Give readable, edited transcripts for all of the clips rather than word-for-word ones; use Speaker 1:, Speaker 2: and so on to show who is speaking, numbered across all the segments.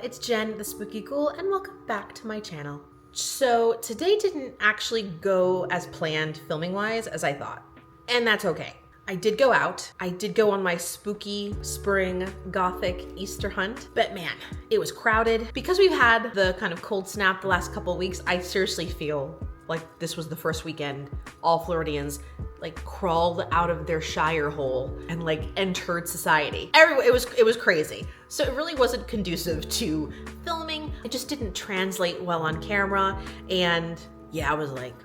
Speaker 1: it's Jen, the Spooky Ghoul, and welcome back to my channel. So today didn't actually go as planned filming-wise as I thought, and that's okay. I did go out. I did go on my spooky spring Gothic Easter hunt, but man, it was crowded. Because we've had the kind of cold snap the last couple of weeks, I seriously feel like this was the first weekend all Floridians like crawled out of their shire hole and like entered society. It was crazy. So it really wasn't conducive to filming. It just didn't translate well on camera. And yeah, I was like,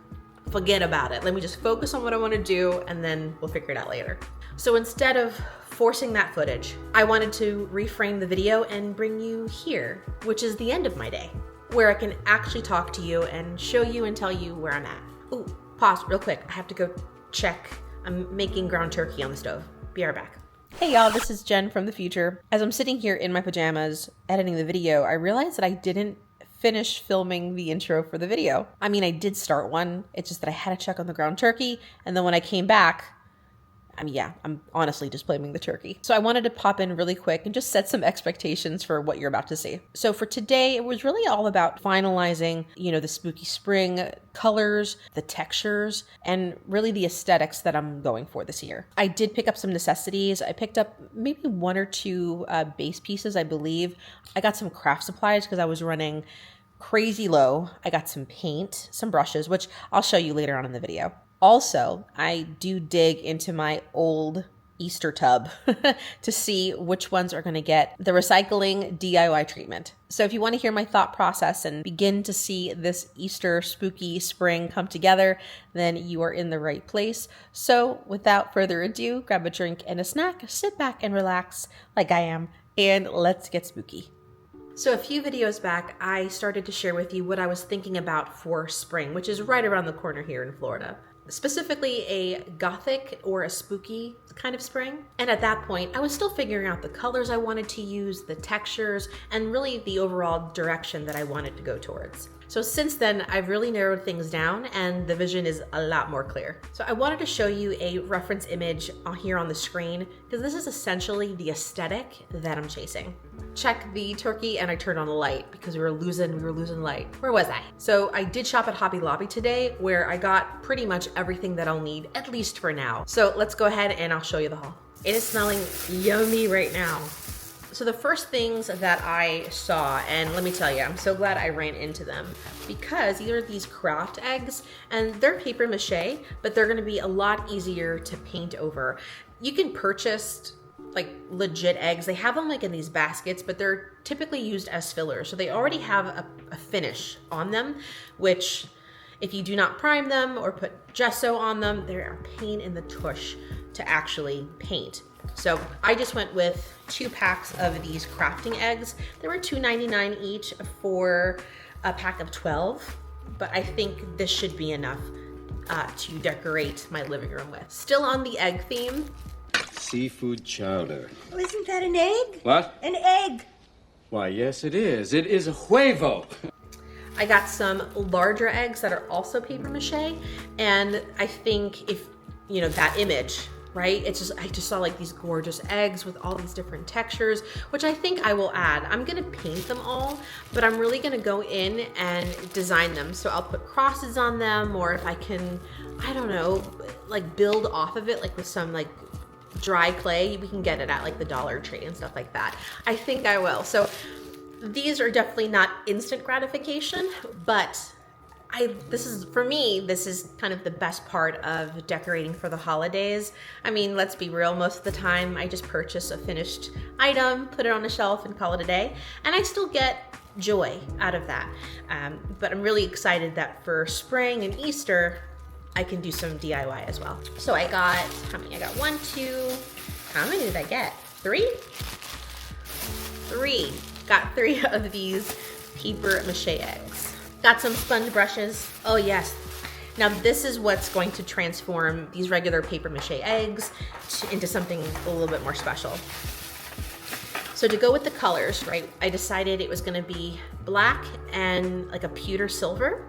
Speaker 1: forget about it. Let me just focus on what I want to do and then we'll figure it out later. So instead of forcing that footage, I wanted to reframe the video and bring you here, which is the end of my day, where I can actually talk to you and show you and tell you where I'm at. Ooh, pause real quick. I have to go check. I'm making ground turkey on the stove. Be right back. Hey y'all, this is Jen from the future. As I'm sitting here in my pajamas editing the video, I realized that I didn't finish filming the intro for the video. I mean, I did start one. It's just that I had to check on the ground turkey. And then when I came back, I'm honestly just blaming the turkey. So I wanted to pop in really quick and just set some expectations for what you're about to see. So for today, it was really all about finalizing, the spooky spring colors, the textures, and really the aesthetics that I'm going for this year. I did pick up some necessities. I picked up maybe one or two base pieces, I believe. I got some craft supplies because I was running crazy low. I got some paint, some brushes, which I'll show you later on in the video. Also, I do dig into my old Easter tub to see which ones are going to get the recycling DIY treatment. So if you want to hear my thought process and begin to see this Easter spooky spring come together, then you are in the right place. So without further ado, grab a drink and a snack, sit back and relax like I am, and let's get spooky. So a few videos back, I started to share with you what I was thinking about for spring, which is right around the corner here in Florida. Specifically a Gothic or a spooky kind of spring. And at that point, I was still figuring out the colors I wanted to use, the textures, and really the overall direction that I wanted to go towards. So since then, I've really narrowed things down and the vision is a lot more clear. So I wanted to show you a reference image here on the screen because this is essentially the aesthetic that I'm chasing. Check the turkey and I turned on the light because we were losing light. Where was I? So I did shop at Hobby Lobby today where I got pretty much everything that I'll need, at least for now. So let's go ahead and I'll show you the haul. It is smelling yummy right now. So the first things that I saw, and let me tell you, I'm so glad I ran into them because these are these craft eggs and they're paper mache, but they're gonna be a lot easier to paint over. You can purchase like legit eggs. They have them like in these baskets, but they're typically used as fillers. So they already have a finish on them, which if you do not prime them or put gesso on them, they're a pain in the tush to actually paint. So I just went with 2 packs of these crafting eggs. They were $2.99 each for a pack of 12, but I think this should be enough to decorate my living room with. Still on the egg theme.
Speaker 2: Seafood chowder.
Speaker 3: Oh, isn't that an egg?
Speaker 2: What?
Speaker 3: An egg.
Speaker 2: Why, yes it is. It is a huevo.
Speaker 1: I got some larger eggs that are also paper mache, and I think if, that image, right? I just saw like these gorgeous eggs with all these different textures, which I think I will add. I'm gonna paint them all, but I'm really gonna go in and design them. So I'll put crosses on them, or if I can, I don't know, like build off of it, like with some like dry clay. We can get it at like the Dollar Tree and stuff like that. I think I will. So these are definitely not instant gratification, but this is kind of the best part of decorating for the holidays. I mean, let's be real, most of the time I just purchase a finished item, put it on a shelf and call it a day, and I still get joy out of that. But I'm really excited that for spring and Easter, I can do some DIY as well. So I got, how many? I got 1, 2, how many did I get? 3? 3. Got 3 of these paper mache eggs. Got some sponge brushes. Oh yes. Now this is what's going to transform these regular paper mache eggs into something a little bit more special. So to go with the colors, right, I decided it was gonna be black and like a pewter silver,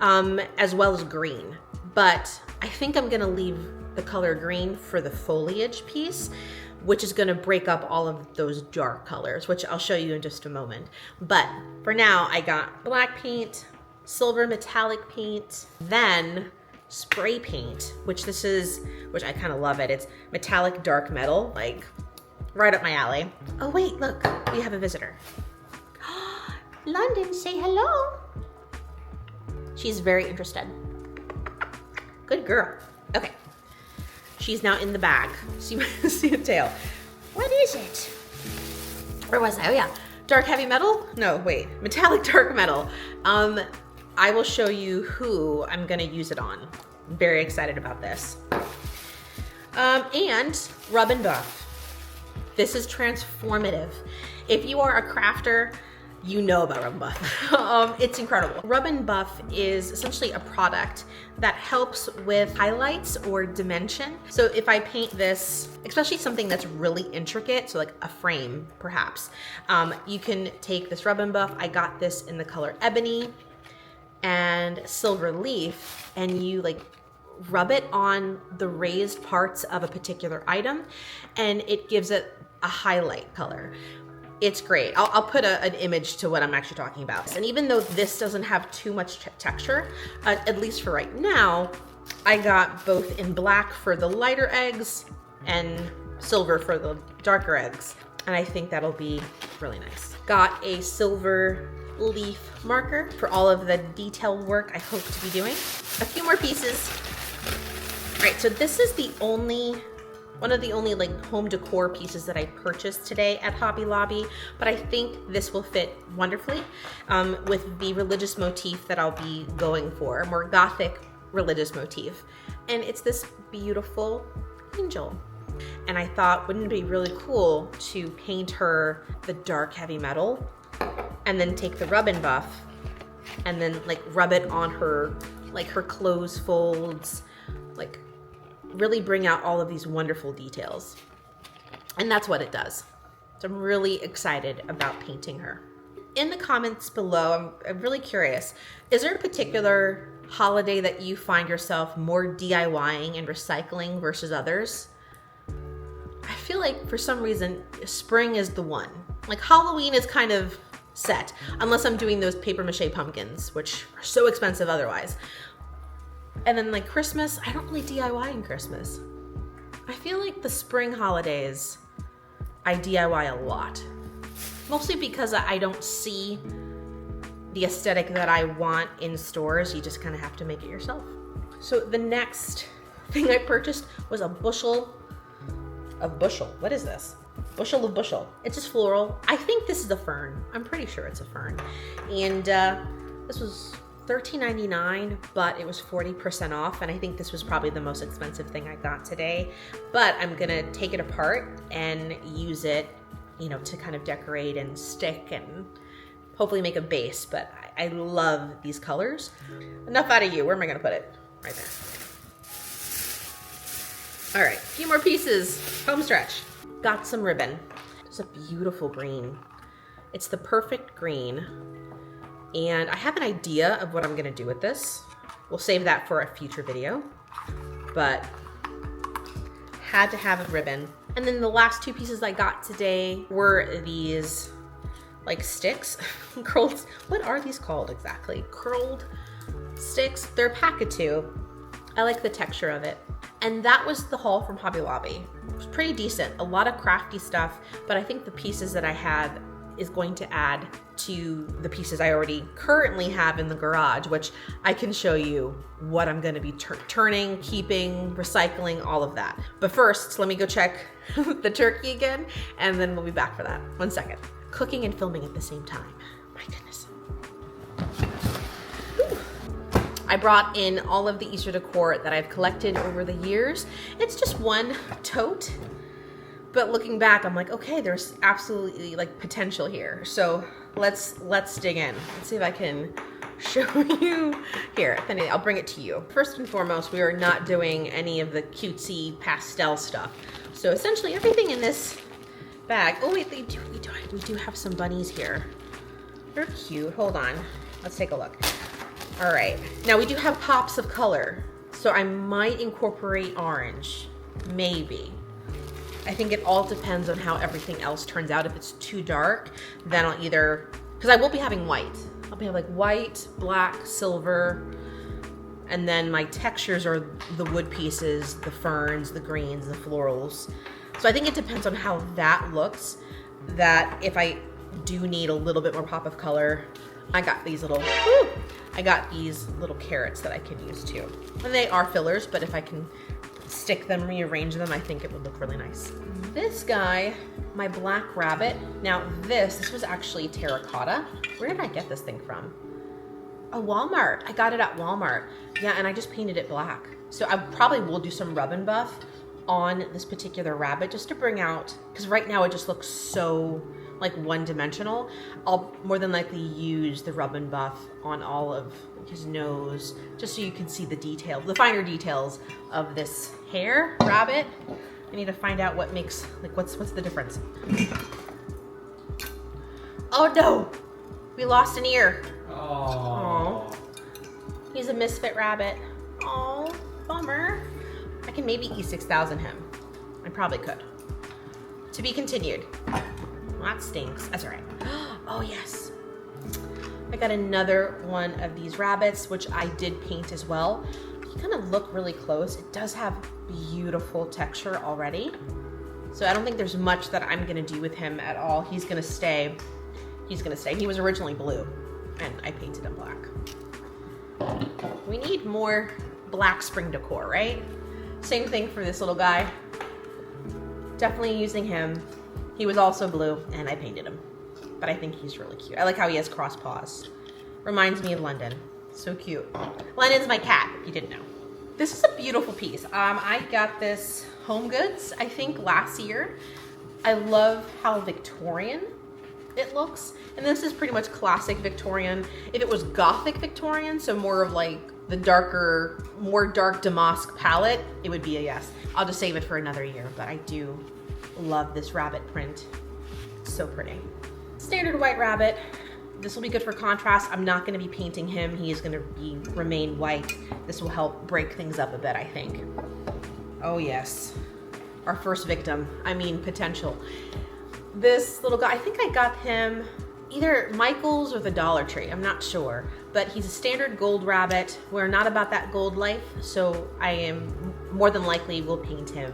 Speaker 1: as well as green. But I think I'm gonna leave the color green for the foliage piece. which is gonna break up all of those dark colors, which I'll show you in just a moment. But for now, I got black paint, silver metallic paint, then spray paint, which I kind of love it. It's metallic dark metal, like right up my alley. Oh wait, look, we have a visitor. London, say hello. She's very interested. Good girl. Okay. She's now in the bag. See a tail. What is it? Where was I? Oh yeah. Dark heavy metal? No, wait. Metallic dark metal. I will show you who I'm gonna use it on. I'm very excited about this. And rub and buff. This is transformative. If you are a crafter, you know about Rub and Buff. It's incredible. Rub and Buff is essentially a product that helps with highlights or dimension. So if I paint this, especially something that's really intricate, so like a frame perhaps, you can take this Rub and Buff. I got this in the color Ebony and Silver Leaf, and you like rub it on the raised parts of a particular item, and it gives it a highlight color. It's great. I'll put an image to what I'm actually talking about. And even though this doesn't have too much texture, at least for right now, I got both in black for the lighter eggs and silver for the darker eggs. And I think that'll be really nice. Got a silver leaf marker for all of the detailed work I hope to be doing. A few more pieces. All right, so this is one of the only like home decor pieces that I purchased today at Hobby Lobby, but I think this will fit wonderfully with the religious motif that I'll be going for, a more Gothic religious motif. And it's this beautiful angel. And I thought, wouldn't it be really cool to paint her the dark heavy metal and then take the Rub and Buff and then like rub it on her, like her clothes folds, like really bring out all of these wonderful details. And that's what it does. So I'm really excited about painting her. In the comments below, I'm really curious, is there a particular holiday that you find yourself more DIYing and recycling versus others? I feel like for some reason, spring is the one. Like Halloween is kind of set, unless I'm doing those paper mache pumpkins, which are so expensive otherwise. And then like Christmas, I don't really DIY in Christmas. I feel like the spring holidays, I DIY a lot. Mostly because I don't see the aesthetic that I want in stores. You just kind of have to make it yourself. So the next thing I purchased was a bushel of bushel. What is this? Bushel of bushel. It's just floral. I think this is a fern. I'm pretty sure it's a fern. And this was $13.99, but it was 40% off, and I think this was probably the most expensive thing I got today. But I'm gonna take it apart and use it, you know, to kind of decorate and stick and hopefully make a base. But I love these colors. Enough out of you. Where am I gonna put it? Right there. All right, a few more pieces. Home stretch. Got some ribbon. It's a beautiful green. It's the perfect green. And I have an idea of what I'm gonna do with this. We'll save that for a future video, but had to have a ribbon. And then the last two pieces I got today were these like sticks, curled, what are these called exactly? Curled sticks, they're a pack of two. I like the texture of it. And that was the haul from Hobby Lobby. It was pretty decent, a lot of crafty stuff, but I think the pieces that I had is going to add to the pieces I already currently have in the garage, which I can show you what I'm gonna be turning, keeping, recycling, all of that. But first, let me go check the turkey again, and then we'll be back for that. 1 second. Cooking and filming at the same time. My goodness. Whew. I brought in all of the Easter decor that I've collected over the years. It's just one tote. But looking back, I'm like, okay, there's absolutely like potential here. So let's dig in. Let's see if I can show you here. Then I'll bring it to you. First and foremost, we are not doing any of the cutesy pastel stuff. So essentially everything in this bag. Oh wait, we do have some bunnies here. They're cute. Hold on. Let's take a look. All right. Now we do have pops of color. So I might incorporate orange. Maybe. I think it all depends on how everything else turns out. If it's too dark, then I'll either, because I will be having white. I'll be having like white, black, silver, and then my textures are the wood pieces, the ferns, the greens, the florals. So I think it depends on how that looks, that if I do need a little bit more pop of color, I got these little carrots that I can use too. And they are fillers, but if I can stick them, rearrange them, I think it would look really nice. This guy, my black rabbit. Now this was actually terracotta. Where did I get this thing from? Oh, Walmart. I got it at Walmart. Yeah, and I just painted it black. So I probably will do some rub and buff on this particular rabbit just to bring out, because right now it just looks so like one-dimensional. I'll more than likely use the rub and buff on all of his nose, just so you can see the detail, the finer details of this hair rabbit. I need to find out what makes, like what's the difference. Oh no, we lost an ear. Oh, he's a misfit rabbit. Oh, bummer. I can maybe E6000 him. I probably could. To be continued. Well, that stinks. That's all right. Oh yes. I got another one of these rabbits, which I did paint as well. If you kind of look really close, it does have beautiful texture already. So I don't think there's much that I'm gonna do with him at all. He's gonna stay. He's gonna stay. He was originally blue, and I painted him black. We need more black spring decor, right? Same thing for this little guy. Definitely using him. He was also blue, and I painted him. But I think he's really cute. I like how he has cross paws. Reminds me of London. So cute. London's my cat, if you didn't know. This is a beautiful piece. I got this Home Goods, I think, last year. I love how Victorian it looks. And this is pretty much classic Victorian. If it was Gothic Victorian, so more of like the darker, more dark damask palette, it would be a yes. I'll just save it for another year, but I do love this rabbit print. It's so pretty. Standard white rabbit. This will be good for contrast. I'm not gonna be painting him. He is gonna remain white. This will help break things up a bit, I think. Oh yes, our first victim, I mean potential. This little guy, I think I got him either Michael's or the Dollar Tree, I'm not sure. But he's a standard gold rabbit. We're not about that gold life, so I am more than likely will paint him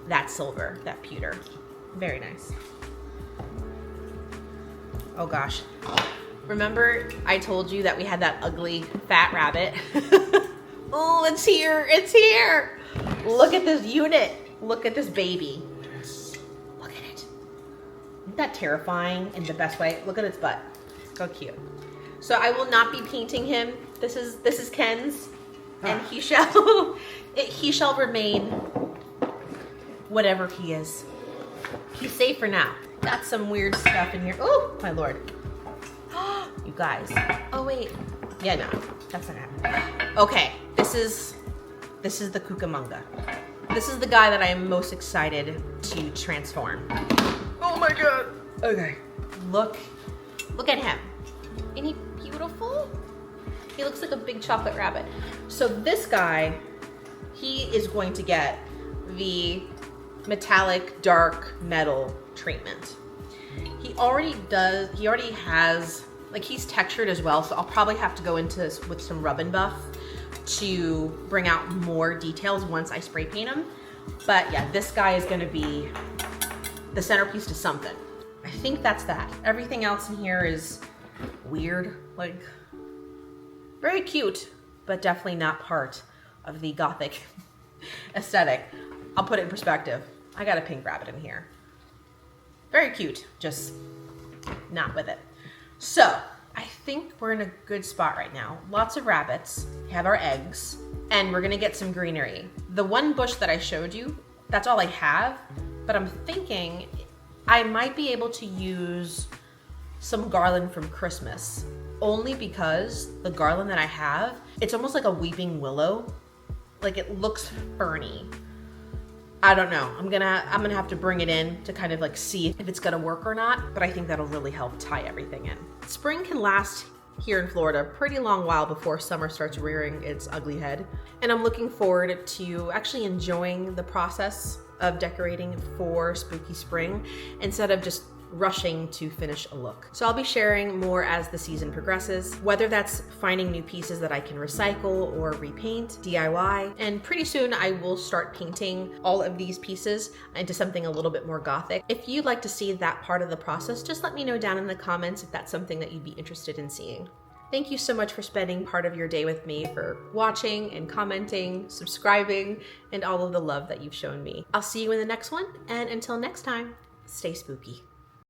Speaker 1: that silver, that pewter. Very nice. Oh gosh. Remember I told you that we had that ugly fat rabbit? Oh, it's here, it's here. Look at this unit. Look at this baby. Look at it. Isn't that terrifying in the best way? Look at its butt. So cute. So I will not be painting him. This is Ken's, and he shall remain whatever he is. He's safe for now. Got some weird stuff in here. Oh my lord. You guys. Oh wait. Yeah, no, that's not happening. Okay, this is the Cucamonga. This is the guy that I am most excited to transform. Oh my god. Okay. Look at him. Isn't he beautiful? He looks like a big chocolate rabbit. So this guy, he is going to get the metallic dark metal treatment. He already has, like, he's textured as well, so I'll probably have to go into this with some rub and buff to bring out more details once I spray paint him. But yeah, this guy is gonna be the centerpiece to something. I think that's that. Everything else in here is weird, like very cute, but definitely not part of the Gothic aesthetic. I'll put it in perspective. I got a pink rabbit in here. Very cute, just not with it. So I think we're in a good spot right now. Lots of rabbits, we have our eggs, and we're gonna get some greenery. The one bush that I showed you, that's all I have, but I'm thinking I might be able to use some garland from Christmas, only because the garland that I have, it's almost like a weeping willow. Like, it looks ferny. I don't know. I'm gonna have to bring it in to kind of like see if it's gonna work or not, but I think that'll really help tie everything in. Spring can last here in Florida a pretty long while before summer starts rearing its ugly head. And I'm looking forward to actually enjoying the process of decorating for spooky spring instead of just rushing to finish a look. So I'll be sharing more as the season progresses, whether that's finding new pieces that I can recycle or repaint, DIY, and pretty soon I will start painting all of these pieces into something a little bit more Gothic. If you'd like to see that part of the process, just let me know down in the comments if that's something that you'd be interested in seeing. Thank you so much for spending part of your day with me, for watching and commenting, subscribing, and all of the love that you've shown me. I'll see you in the next one, and until next time, stay spooky.